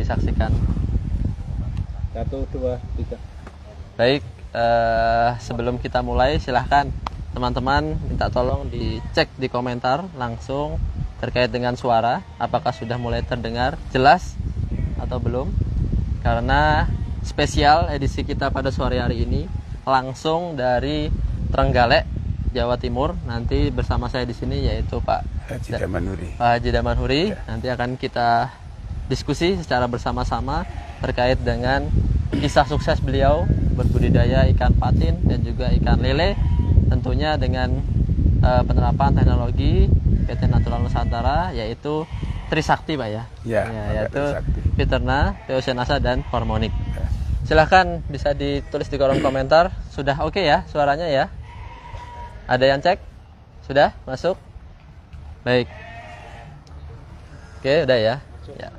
disaksikan. 1, 2, 3. Baik, sebelum kita mulai silahkan teman-teman minta tolong dicek di komentar langsung terkait dengan suara, apakah sudah mulai terdengar jelas atau belum. Karena spesial edisi kita pada sore hari ini langsung dari Trenggalek, Jawa Timur. Nanti bersama saya di sini yaitu Pak Haji Damanhuri. Pak Haji Damanhuri. Ya. Nanti akan kita diskusi secara bersama-sama terkait dengan kisah sukses beliau berbudidaya ikan patin dan juga ikan lele, tentunya dengan penerapan teknologi PT Natural Nusantara yaitu Trisakti, Pak ya. Ya, Yaitu Trisakti. Fiterna, Teosenasa dan Hormonik. Ya. Silahkan bisa ditulis di kolom komentar. Sudah oke ya suaranya ya? Ada yang cek? Sudah masuk? Baik. Oke, udah ya. Ya.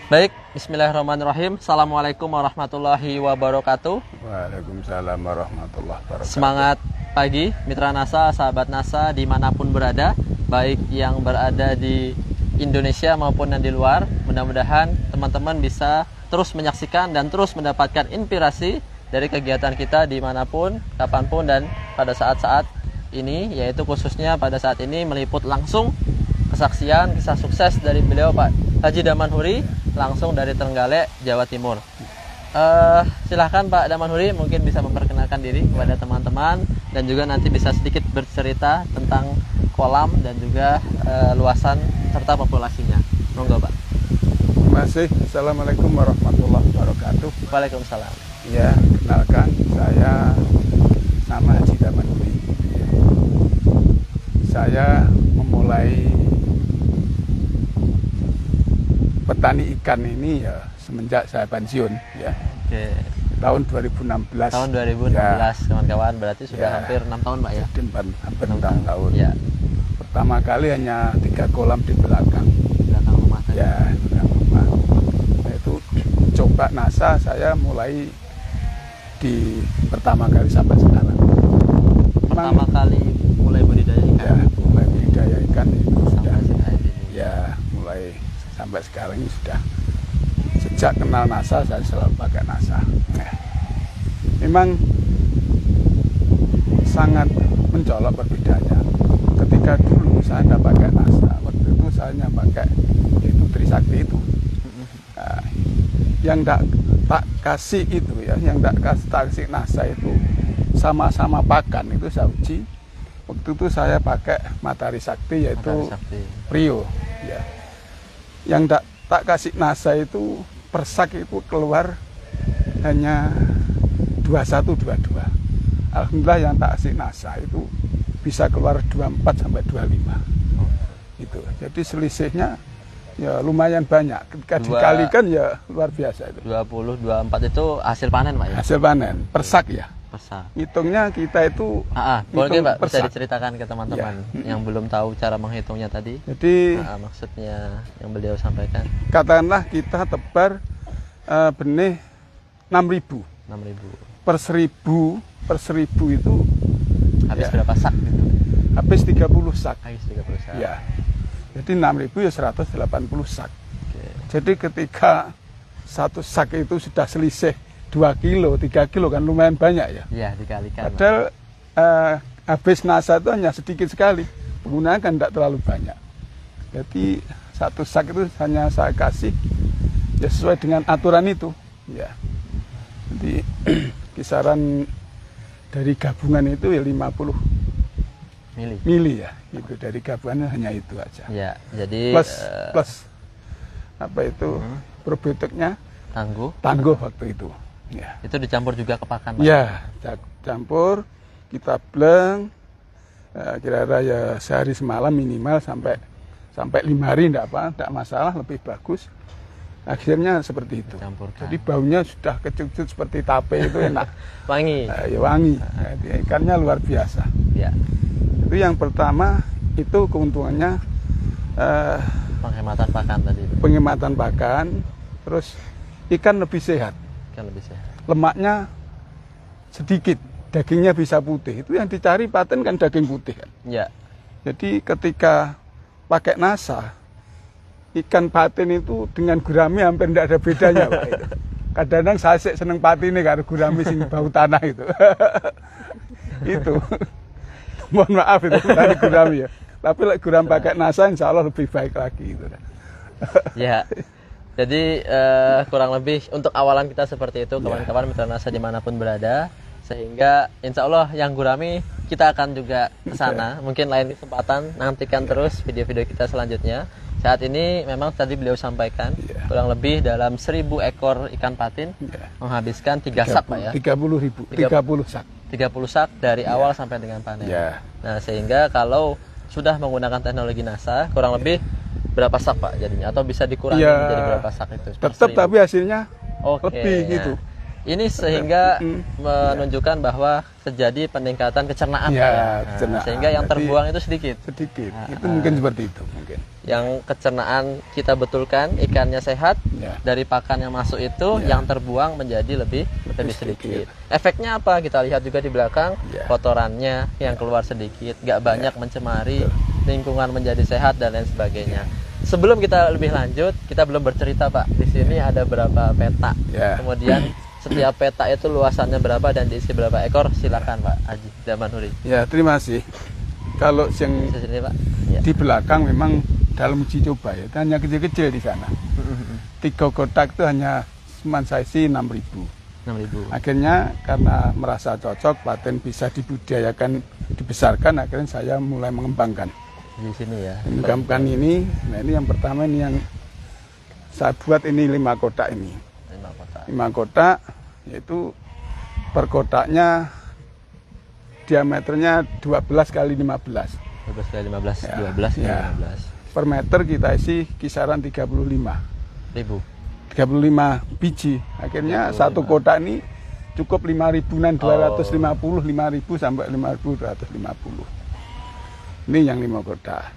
Baik, bismillahirrahmanirrahim. Assalamualaikum warahmatullahi wabarakatuh. Waalaikumsalam warahmatullahi wabarakatuh. Semangat pagi, mitra NASA, sahabat NASA dimanapun berada, baik yang berada di Indonesia maupun yang di luar. Mudah-mudahan teman-teman bisa terus menyaksikan dan terus mendapatkan inspirasi dari kegiatan kita dimanapun, kapanpun, dan pada saat-saat ini, yaitu khususnya pada saat ini meliput langsung kesaksian kisah sukses dari beliau Pak Haji Damanhuri langsung dari Trenggalek, Jawa Timur. Silahkan Pak Damanhuri mungkin bisa memperkenalkan diri kepada teman-teman dan juga nanti bisa sedikit bercerita tentang kolam dan juga luasan serta populasinya. Monggo Pak. Terima kasih. Assalamualaikum warahmatullahi wabarakatuh. Waalaikumsalam. Ya, kenalkan saya nama Haji Damanhuri. Saya memulai petani ikan ini ya semenjak saya pensiun ya. Oke. Tahun 2016. Tahun 2016 ya, kawan-kawan, berarti sudah Ya. hampir 6 tahun Pak ya. hampir 6 tahun. Ya, Pertama kali hanya 3 kolam di belakang. belakang rumah tadi. Ya, di belakang rumah. Nah, itu coba NASA saya mulai di pertama kali sampai sekarang. Pertama kali mulai budidaya ikan. Ya, mulai budidaya ikan itu sudah Sampai saat ini. ya mulai sampai sekarang ini sudah sejak kenal NASA saya selalu pakai NASA. Nah, memang sangat mencolok perbedaannya. Ketika dulu saya nggak pakai NASA, waktu itu saya hanya pakai itu Trisakti itu. Nah, yang tak kasih itu ya, yang tak kasih NASA itu sama-sama pakan itu saya uji. Waktu itu saya pakai Matahari Sakti yaitu Matahari Sakti. Prio ya. Yang tak kasih NASA itu persak itu keluar hanya 21-22. Alhamdulillah yang tak kasih NASA itu bisa keluar 24 sampai 25. Itu. Jadi selisihnya ya lumayan banyak. Ketika dikalikan ya luar biasa itu. 20, 24 itu hasil panen Pak ya? Hasil panen persak ya. Persak. Hitungnya kita itu Boleh hitung Pak bisa persak. diceritakan ke teman-teman Ya. yang belum tahu cara menghitungnya tadi. Jadi Maksudnya yang beliau sampaikan katakanlah kita tebar benih 6.000 6.000. per 1000 itu Habis Ya. berapa sak gitu? habis 30 sak. Habis 30 sak. Ya. Jadi 6.000 ya 180 sak. Oke. Jadi ketika satu sak itu sudah selisih 2 kilo, 3 kilo kan lumayan banyak ya. Iya, dikalikan. Padahal habis NASA itu hanya sedikit sekali. Penggunaan kan tidak terlalu banyak. Jadi satu sak itu hanya saya kasih ya sesuai dengan aturan itu. Ya. Jadi kisaran dari gabungan itu ya 50 mili ya. Itu dari gabungannya hanya itu aja. Ya, jadi Plus apa itu probiotiknya tangguh waktu itu. Ya. itu dicampur juga ke pakan Pak? Ya, campur, kita bleng, kira-kira ya sehari semalam minimal sampai 5 hari enggak masalah, lebih bagus. Akhirnya seperti itu. Dicampurkan. Jadi baunya sudah kecut-kecut seperti tape itu enak. Wangi. Ya wangi. Jadi ikannya luar biasa. Ya. Itu yang pertama, itu keuntungannya Penghematan pakan tadi. penghematan pakan, terus ikan lebih sehat. Kan lebih sehat. Lemaknya sedikit, dagingnya bisa putih. Itu yang dicari paten kan daging putih kan. Ya. Jadi ketika pakai NASA ikan patin itu dengan gurami hampir tidak ada bedanya, Pak. Itu. Kadang-kadang saya sih seneng patine karo gurami sing bau tanah itu. Itu. Mohon maaf itu dari gurami ya. Tapi like gurami pakai NASA insya Allah lebih baik lagi itu. Ya. Jadi kurang lebih untuk awalan kita seperti itu, kawan-kawan mitra NASA dimanapun berada, sehingga insya Allah yang gurami kita akan juga ke sana. Mungkin lain kesempatan nantikan terus video-video kita selanjutnya. Saat ini memang tadi beliau sampaikan kurang lebih dalam 1000 ekor ikan patin menghabiskan 3 sak, Pak ya. 30.000, 30 sak. 30 sak dari awal sampai dengan panen. Nah, sehingga kalau sudah menggunakan teknologi NASA kurang lebih berapa sak, Pak, jadinya, atau bisa dikurangi menjadi berapa sak itu? Tetap tapi hasilnya lebih gitu. Ini sehingga menunjukkan bahwa terjadi peningkatan kecernaan, Pak, ya. Nah, sehingga yang terbuang itu sedikit. Itu mungkin seperti itu mungkin. Yang kecernaan kita betulkan, ikannya sehat, dari pakan yang masuk itu yang terbuang menjadi lebih sedikit. Efeknya apa? Kita lihat juga di belakang, kotorannya yang keluar sedikit, nggak banyak mencemari lingkungan, menjadi sehat dan lain sebagainya. Sebelum kita lebih lanjut, kita belum bercerita, Pak. Di sini ada berapa peta. Kemudian setiap peta itu luasannya berapa dan diisi berapa ekor? Silakan, Pak Haji Damanhuri. Ya, terima kasih. Kalau yang sini, Pak. Di belakang memang dalam uji coba ya, hanya kecil-kecil di sana. 3 kotak itu hanya cuma size 6.000. Akhirnya karena merasa cocok, paten bisa dibudidayakan, dibesarkan, akhirnya saya mulai mengembangkan. Di sini ya. Mengembangkan ini, nah ini yang pertama ini yang saya buat ini 5 kotak ini. 5 kotak, yaitu per kotaknya diameternya 12 kali 15. 12 kali 15, 12 kali 15. Per meter kita isi kisaran 35.000. 35 biji. Akhirnya 35. satu kotak ini cukup 5.000-an, 250, 5.000 sampai 5.250. Ini yang 5 kotak.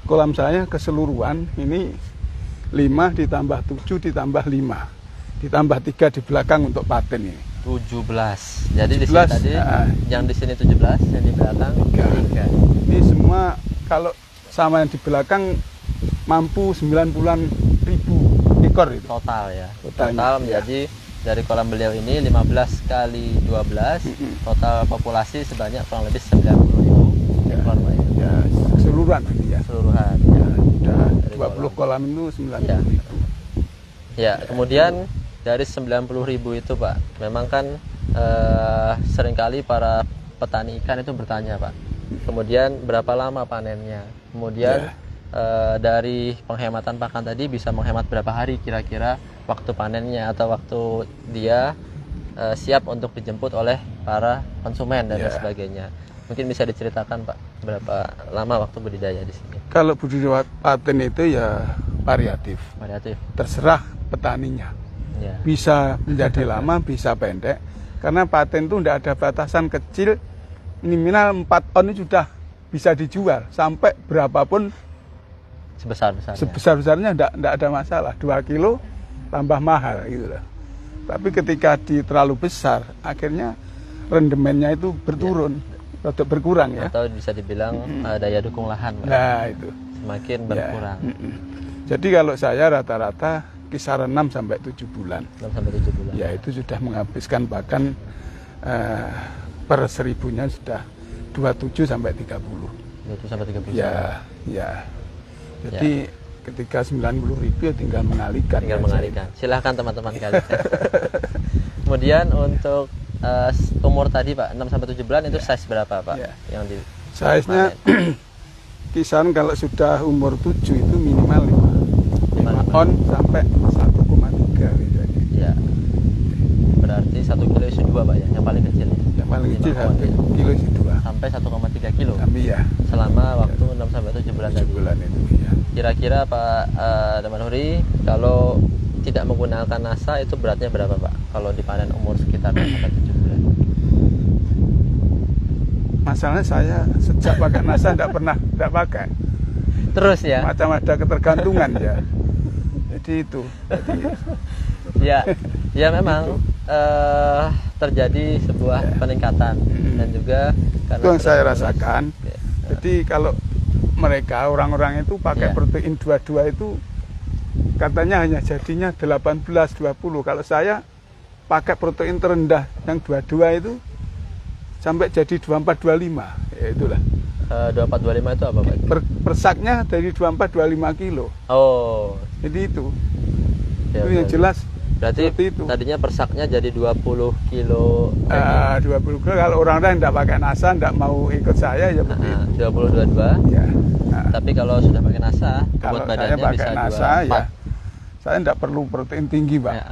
Kolam saya keseluruhan ini 5 ditambah 7 ditambah 5. Ditambah 3 di belakang untuk paten ini. 17. Jadi 17, di sini tadi yang di sini 17, yang di belakang 3. Ini semua kalau sama yang di belakang mampu 90-an ribu ekor itu. Total ya. Totalnya, total menjadi dari kolam beliau ini 15 kali 12, total populasi sebanyak kurang lebih 90.000 ekor, Pak. Ya, keseluruhan ini ya. Keseluruhan. Ya, sudah 20 kolam itu 90.000. Ya, kemudian dari 90.000 itu, Pak, memang kan seringkali para petani ikan itu bertanya, Pak, kemudian berapa lama panennya, kemudian dari penghematan pakan tadi bisa menghemat berapa hari kira-kira waktu panennya atau waktu dia siap untuk dijemput oleh para konsumen dan lain sebagainya. Mungkin bisa diceritakan, Pak, berapa lama waktu budidaya di sini? Kalau budidaya paten itu ya variatif. Terserah petaninya. Bisa menjadi lama, bisa pendek. Karena paten itu tidak ada batasan kecil. Minimal 4 on itu sudah bisa dijual. Sampai berapapun sebesar-besarnya tidak ada masalah. 2 kilo tambah mahal gitu loh. Tapi ketika terlalu besar, akhirnya rendemennya itu berturun, atau berkurang ya. Atau bisa dibilang daya dukung lahan, Pak. Nah itu semakin berkurang. Jadi kalau saya rata-rata kisaran 6 sampai 7 bulan. 6 sampai 7 bulan. Ya itu sudah menghabiskan bahkan per 1000-nya sudah 27 sampai 30. 27 sampai 30. Ya. Jadi ketika 90.000 ya tinggal mengalihkan. Silahkan teman-teman kalian. Kemudian untuk umur tadi, Pak, 6 sampai 7 bulan itu size berapa, Pak? Yang di size-nya kisaran kalau sudah umur 7 itu minimal 5 on sampai 1,3 biasanya. Ya. Berarti 1 kilo isi 2, Pak, ya, yang paling kecil. Yang paling kecil 1 kilo isi 2. Sampai 1,3 kilo. Iya. Selama waktu 6 sampai 7 bulan tadi. 7 bulan itu, ya. Kira-kira Pak Damanhuri, kalau tidak menggunakan NASA itu beratnya berapa, Pak? Kalau dipanen umur sekitar 6 sampai 7 bulan. Masalahnya saya sejak pakai NASA tidak pakai. Terus ya? Macam ada ketergantungan ya. Jadi itu. Ya memang terjadi sebuah peningkatan dan juga karena itu yang saya rasakan. Jadi kalau mereka orang-orang itu pakai protein 22 itu katanya hanya jadinya 18-20. Kalau saya pakai protein terendah yang 22 itu sampai jadi 24-25. Ya itulah. 2425 itu apa Pak? Persaknya dari 24-25 kilo. Oh, Jadi itu. ya, Itu yang jelas. berarti seperti itu. tadinya persaknya jadi 20 kilo. 20 kilo. Kalau orang-orang tidak pakai NASA, tidak mau ikut saya ya begitu. 20-22. Ya. Nah, Tapi kalau sudah pakai NASA, kalau bobot saya badannya pakai bisa NASA 24. ya, saya tidak perlu protein tinggi, Pak. Ya,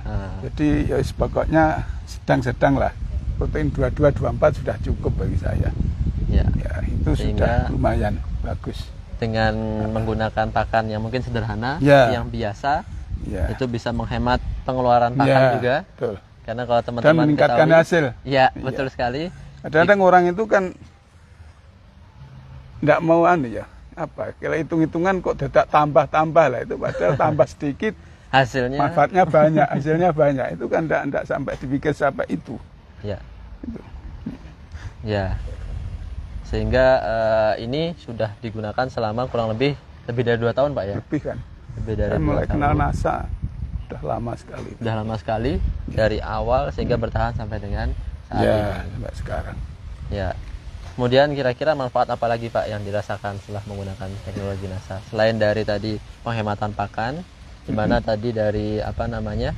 Jadi ya pokoknya sedang-sedang lah. Protein 22-24 sudah cukup bagi saya. ya. Ya, itu Sehingga sudah lumayan bagus. Dengan menggunakan pakan yang mungkin sederhana, Ya. yang biasa, Ya. itu bisa menghemat pengeluaran pakan Ya, juga. betul. Karena kalau Dan teman-teman meningkatkan ketahui, hasil. ya betul sekali. Kadang-kadang orang itu kan tidak mau ya. Apa? Kalau hitung-hitungan kok tidak tambah-tambah lah itu, padahal tambah sedikit Hasilnya, manfaatnya banyak, hasilnya banyak. Itu kan tidak sampai dipikir sampai itu. ya, Itu. ya. Sehingga ini sudah digunakan selama kurang lebih dari 2 tahun Pak ya. Lebih kan. Lebih dari Saya 2 mulai tahun. kenal NASA sudah lama sekali. Sudah lama sekali dari awal sehingga bertahan sampai dengan saat Ya, ini. sampai sekarang. Ya. Kemudian kira-kira manfaat apa lagi Pak yang dirasakan setelah menggunakan teknologi NASA? Selain dari tadi penghematan pakan, di mana tadi dari apa namanya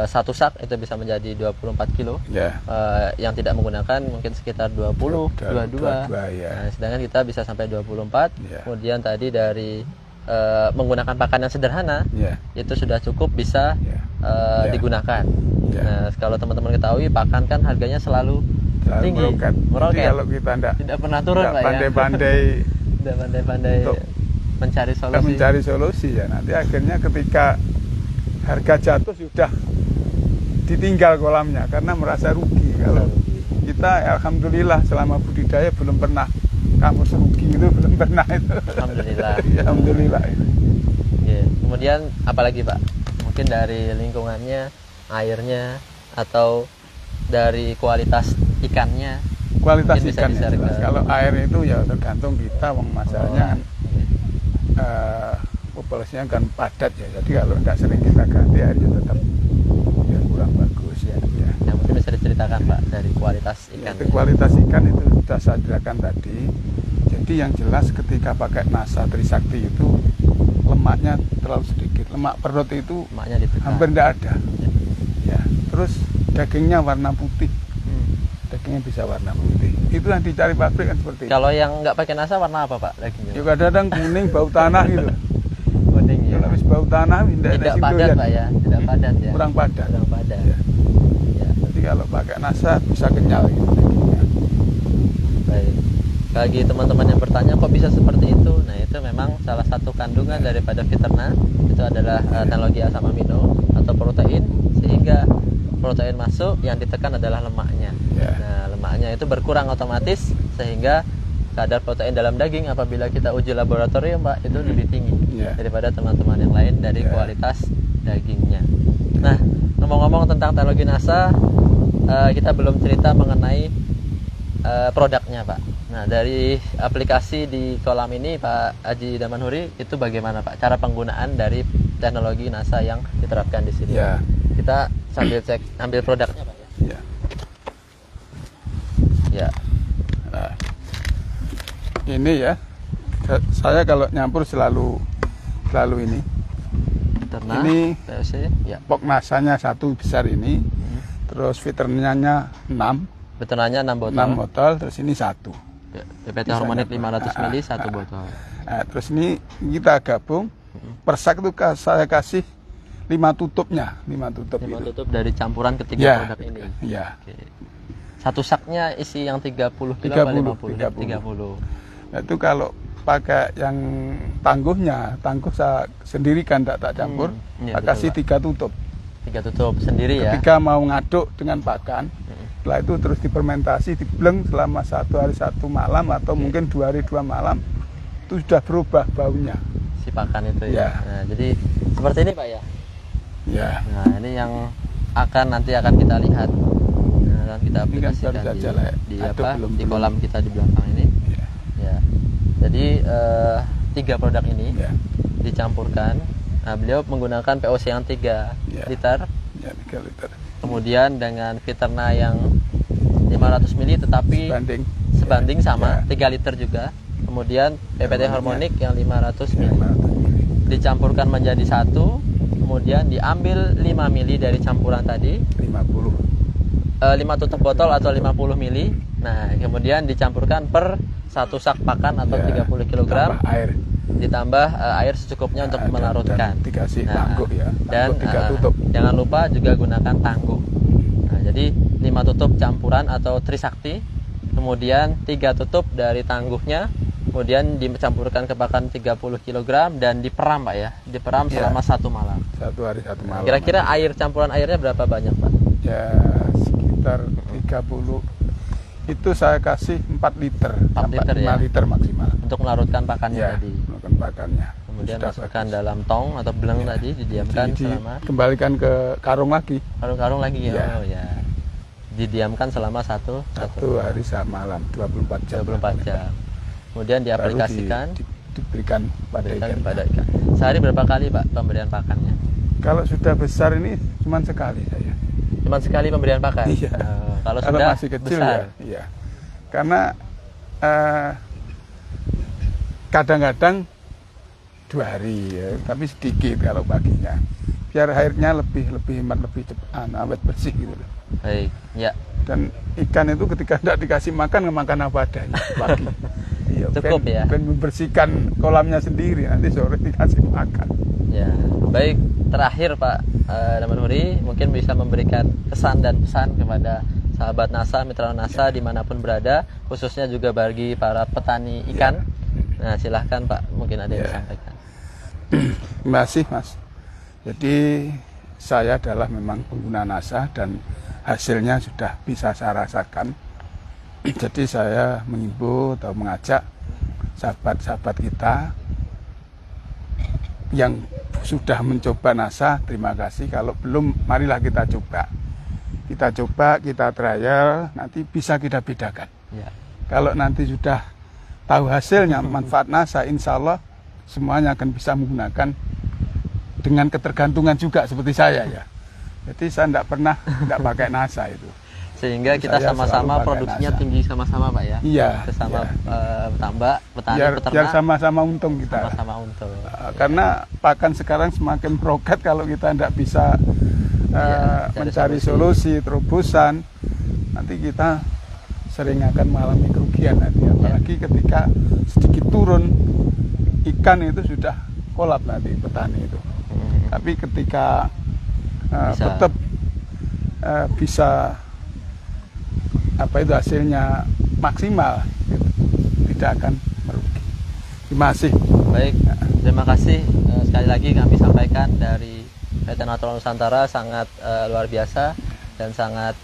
satu sak itu bisa menjadi 24 kilo. Ya. Yang tidak menggunakan mungkin sekitar 20, 22. Ya. Nah, sedangkan kita bisa sampai 24. Ya. Kemudian tadi dari menggunakan pakan yang sederhana Ya. itu sudah cukup bisa Ya. Ya. digunakan. Ya. Nah, kalau teman-teman ketahui pakan kan harganya selalu Selalu tinggi, meroket. Jadi meroket. kalau kita Tidak pernah turun tidak Pak ya. pandai-pandai Tidak pandai-pandai Untuk mencari solusi. mencari solusi ya, nanti akhirnya ketika harga jatuh sudah ditinggal kolamnya karena merasa rugi. Kalau kita alhamdulillah selama budidaya belum pernah kamu rugi, itu belum pernah itu. Alhamdulillah. Ya, alhamdulillah itu. Ya. Kemudian apalagi Pak? Mungkin dari lingkungannya, airnya, atau dari kualitas ikannya. Kualitas Mungkin bisa ikan ya, di-share jelas. ke- Kalau air itu ya tergantung kita, wong masalahnya kan iya. populasinya kan padat ya. Jadi kalau tidak sering kita ganti airnya tetap ya kurang bagus ya. Ya. Yang mungkin bisa diceritakan Pak dari kualitas Ya, ikan. itu kualitas ikan itu sudah saya jelaskan tadi. Jadi yang jelas ketika pakai NASA Trisakti itu lemaknya terlalu sedikit. Lemak perut itu Lemaknya ditekan. hampir tidak ada. Ya. Ya. Terus dagingnya warna putih. Hmm. Dagingnya bisa warna putih. Itu yang dicari pabrik kan seperti itu. Kalau yang nggak pakai NASA warna apa Pak dagingnya? Ya kadang-kadang kuning bau tanah gitu. Kuning ya. Kalau habis bau tanah Tidak padat Pak ya, tidak padat ya. Kurang padat. Kurang padat. Ya. Ya. Jadi kalau pakai NASA bisa kenyal gitu dagingnya. Baik. Bagi teman-teman yang bertanya kok bisa seperti itu, nah itu memang salah satu kandungan daripada Fiterna itu adalah teknologi asam amino atau protein, sehingga protein masuk yang ditekan adalah lemaknya. Ya. Nah lemaknya itu berkurang otomatis sehingga kadar protein dalam daging apabila kita uji laboratorium Pak itu lebih tinggi Ya. daripada teman-teman yang lain dari Ya. kualitas dagingnya. Nah ngomong-ngomong tentang teknologi NASA, kita belum cerita mengenai produknya Pak. Nah dari aplikasi di kolam ini Pak Haji Damanhuri itu bagaimana Pak cara penggunaan dari teknologi NASA yang diterapkan di sini? Ya. Kita sambil cek ambil produknya Pak ya. Ya. Ya. Nah, ini ya, saya kalau nyampur selalu ini. Ternak, Ini POC, ya. pok nasanya satu besar ini, terus filternya 6 Beternanya 6 botol. 6 botol, terus ini satu. PPT Hormonit 500 ml 1 botol. Nah, terus ini kita gabung, persak itu saya kasih 5 tutupnya, 5 tutup 5 itu. tutup dari campuran ketiga Ya, produk ini. ya. Oke. Satu saknya isi yang 30 kilo 30, atau 50? 30. Nah, itu kalau pakai yang tangguh saya sendiri kan tak campur, iya, saya betul, kasih Pak. 3 tutup. 3 tutup sendiri ya. Ketika mau ngaduk dengan pakan, setelah itu terus difermentasi, dibleng selama 1 hari 1 malam atau mungkin 2 hari 2 malam, itu sudah berubah baunya. Si pakan itu ya. Ya. Nah, jadi seperti ini Pak ya. Ya, Nah, ini yang nanti akan kita lihat. Nah, akan kita Ini kan aplikasikan baru saja lah ya. di Aduk apa? belum- Di belum. kolam kita di belakang ini. ya, Ya. Jadi 3 produk ini ya. dicampurkan Nah, beliau menggunakan POC yang 3 Ya. liter. Ya, 3 liter. Kemudian dengan Viterna yang 500 mili tetapi sebanding sama 3 liter juga. Kemudian PPT Harmonic yang 500 Ya, mili. 500 mili. Dicampurkan menjadi satu. Kemudian diambil 5 mili dari campuran tadi. 50. 5 tutup botol atau 50 mili. Nah, kemudian dicampurkan per 1 sak pakan atau Ya, 30 kg. tambah air. Ditambah air secukupnya untuk melarutkan. Dan dikasih Nah, tangguh ya. Dan Tangguh 3 tutup. jangan lupa juga gunakan tangguh. Nah, jadi 5 tutup campuran atau Trisakti, kemudian 3 tutup dari tangguhnya, kemudian dicampurkan ke pakan 30 kg dan diperam Pak ya, diperam Ya. selama 1 malam. 1 hari 1 malam. Kira-kira air campuran airnya berapa banyak Pak? Ya sekitar 30. Itu saya kasih 4 liter 4 sampai liter 5 ya? liter maksimal. Untuk melarutkan pakannya Ya, tadi. melakukan pakannya. Kemudian Sudah masukkan bagus. dalam tong atau beleng tadi, didiamkan selama Kembalikan ke karung lagi. karung-karung lagi ya. Ya. Oh ya. Didiamkan selama 1 hari malam 24 jam. 24 jam. Kemudian Baru diaplikasikan diberikan pada diberikan ikan. kepada ikan. Sehari berapa kali Pak pemberian pakannya? Kalau sudah besar ini cuma sekali saya. Cuma sekali pemberian pakan. Iya. Kalau sudah masih kecil besar. ya. Iya. Karena kadang-kadang 2 hari ya, tapi sedikit kalau paginya. Biar airnya lebih hemat, lebih cepat, awet bersih gitu loh. Baik, ya. Dan ikan itu ketika tidak dikasih makan, makan apa adanya pagi. Iya, Cukup ya. Ben membersihkan kolamnya sendiri, nanti sore dikasih makan. Ya, baik. Terakhir Pak Damanhuri mungkin bisa memberikan kesan dan pesan kepada sahabat NASA, mitra NASA dimanapun berada, khususnya juga bagi para petani ikan. Nah, silahkan Pak, mungkin ada yang disampaikan. Terima kasih Mas. Jadi saya adalah memang pengguna NASA dan hasilnya sudah bisa saya rasakan. Jadi saya mengimbau atau mengajak sahabat-sahabat kita yang sudah mencoba NASA, terima kasih. Kalau belum, marilah kita coba. Kita coba, kita trial, nanti bisa kita bedakan. Ya. Kalau nanti sudah tahu hasilnya, manfaat NASA, insya Allah semuanya akan bisa menggunakan dengan ketergantungan juga seperti saya ya. Jadi saya tidak pakai NASA itu. Sehingga kita Saya sama-sama selalu pakai produksinya NASA. tinggi sama-sama Pak ya. Iya. Bersama Iya. tambak, petani, Biar peternak sama-sama untung kita. sama-sama untung. Karena pakan sekarang semakin meroket kalau kita tidak bisa Iya, cari mencari solusi, terobosan, nanti kita sering akan mengalami kerugian nanti. Apalagi ketika sedikit turun, ikan itu sudah kolap nanti petani itu. Tapi ketika tetap bisa hasilnya maksimal, gitu, tidak akan merugi. Terima kasih. Baik, terima kasih sekali lagi kami sampaikan dari PT Natural Nusantara, sangat luar biasa dan sangat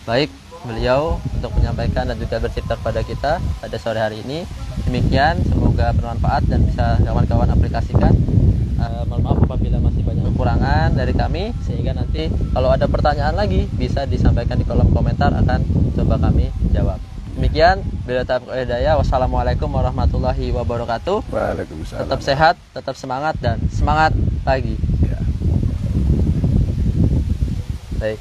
baik beliau untuk menyampaikan dan juga bercerita kepada kita pada sore hari ini. Demikian, semoga bermanfaat dan bisa kawan-kawan aplikasikan. Mohon maaf apabila masih banyak kekurangan dari kami, sehingga nanti kalau ada pertanyaan lagi bisa disampaikan di kolom komentar, akan coba kami jawab. Demikian, bila taufiq wal hidayah. Wassalamualaikum warahmatullahi wabarakatuh. Waalaikumsalam. Tetap sehat, tetap semangat, dan semangat lagi. Ya. Baik.